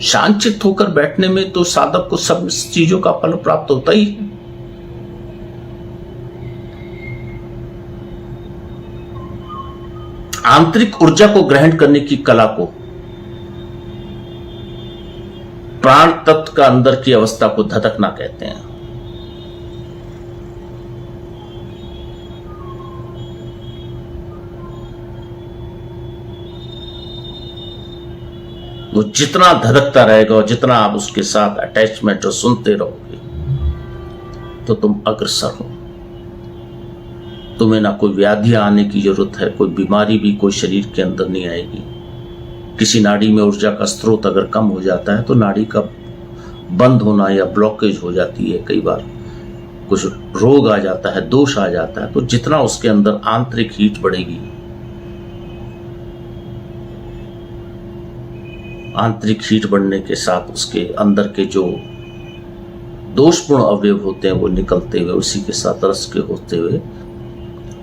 शांतचित्त होकर बैठने में तो साधक को सब चीजों का फल प्राप्त होता ही है। आंतरिक ऊर्जा को ग्रहण करने की कला को, प्राण तत्व का अंदर की अवस्था को धधकना कहते हैं। वो जितना धधकता रहेगा और जितना आप उसके साथ अटैचमेंट और सुनते रहोगे तो तुम अग्रसर हो। तुम्हें ना कोई व्याधि आने की जरूरत है, कोई बीमारी भी कोई शरीर के अंदर नहीं आएगी। किसी नाड़ी में ऊर्जा का स्रोत अगर कम हो जाता है तो नाड़ी का बंद होना या ब्लॉकेज हो जाती है, कई बार कुछ रोग आ जाता है, दोष आ जाता है। तो जितना उसके अंदर आंतरिक हीट बढ़ेगी, आंतरिक हीट बढ़ने के साथ उसके अंदर के जो दोषपूर्ण अवयव होते हैं वो निकलते हुए, उसी के साथ रस के होते हुए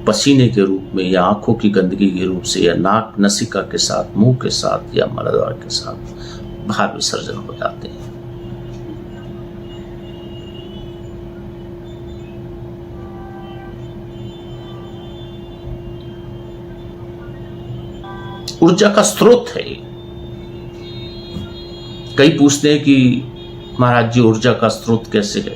पसीने के रूप में या आंखों की गंदगी के रूप से या नाक नसिका के साथ, मुंह के साथ या मलद्वार के साथ बाहर विसर्जन हो जाते हैं। ऊर्जा का स्रोत है। कई पूछते हैं कि महाराज जी ऊर्जा का स्रोत कैसे है?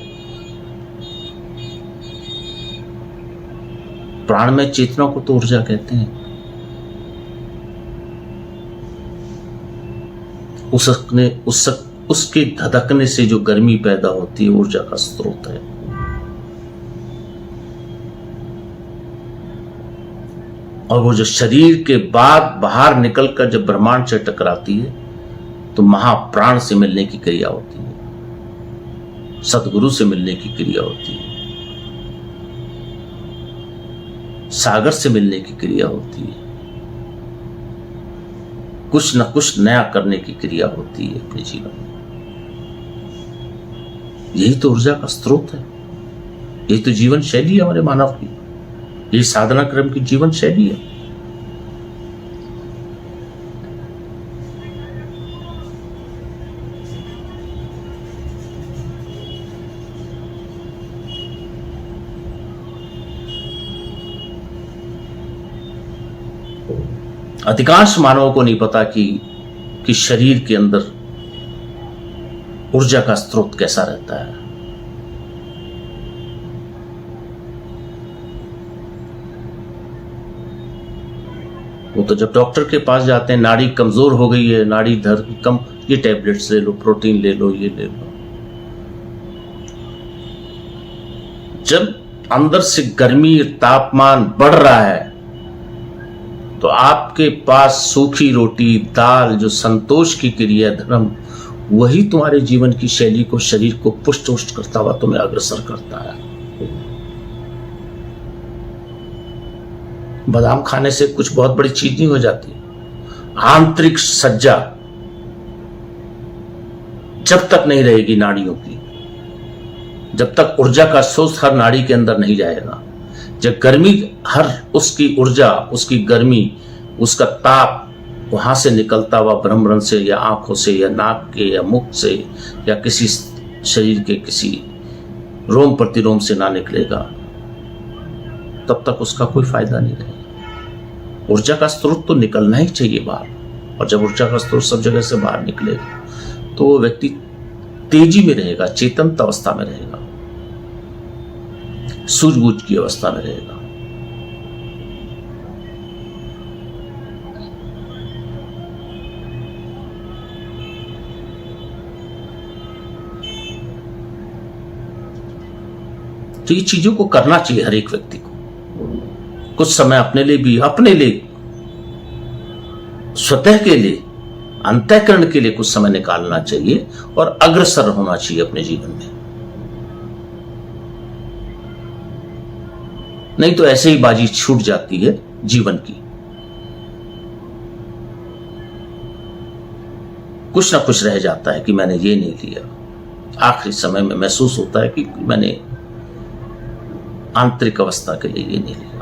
प्राण में चेतना को तो ऊर्जा कहते हैं। उसके धधकने से जो गर्मी पैदा होती है ऊर्जा का स्रोत है। और वो जो शरीर के बाद बाहर निकलकर जब ब्रह्मांड से टकराती है तो महाप्राण से मिलने की क्रिया होती है, सतगुरु से मिलने की क्रिया होती है, सागर से मिलने की क्रिया होती है, कुछ न कुछ नया करने की क्रिया होती है अपने जीवन में। यही तो ऊर्जा का स्रोत है। यही तो जीवन शैली है हमारे मानव की। यही साधना क्रम की जीवन शैली है। अधिकांश मानवों को नहीं पता कि शरीर के अंदर ऊर्जा का स्रोत कैसा रहता है। वो तो जब डॉक्टर के पास जाते हैं, नाड़ी कमजोर हो गई है, नाड़ी धर कम, ये टैबलेट्स ले लो, प्रोटीन ले लो, ये ले लो। जब अंदर से गर्मी तापमान बढ़ रहा है तो आपके पास सूखी रोटी, दाल, जो संतोष की क्रिया धर्म, वही तुम्हारे जीवन की शैली को, शरीर को पुष्ट उष्ट करता हुआ तुम्हें अग्रसर करता है। बादाम खाने से कुछ बहुत बड़ी चीज नहीं हो जाती। आंतरिक सज्जा जब तक नहीं रहेगी नाड़ियों की, जब तक ऊर्जा का स्रोत हर नाड़ी के अंदर नहीं जाएगा, जब गर्मी हर उसकी ऊर्जा, उसकी गर्मी, उसका ताप वहां से निकलता हुआ ब्रह्मरंध्र से या आंखों से या नाक के या मुख से या किसी शरीर के किसी रोम प्रतिरोम से ना निकलेगा, तब तक उसका कोई फायदा नहीं रहेगा। ऊर्जा का स्रोत तो निकलना ही चाहिए बाहर, और जब ऊर्जा का स्रोत सब जगह से बाहर निकलेगा तो वो व्यक्ति तेजी में रहेगा, चेतन अवस्था में रहेगा, सूझबूझ की अवस्था में रहेगा। तो ये चीजों को करना चाहिए हर एक व्यक्ति को। कुछ समय अपने लिए भी, अपने लिए, स्वतः के लिए, अंतःकरण के लिए कुछ समय निकालना चाहिए और अग्रसर होना चाहिए अपने जीवन में। नहीं तो ऐसे ही बाजी छूट जाती है जीवन की। कुछ ना कुछ रह जाता है कि मैंने ये नहीं लिया। आखिरी समय में महसूस होता है कि मैंने आंतरिक अवस्था के लिए ये नहीं लिया।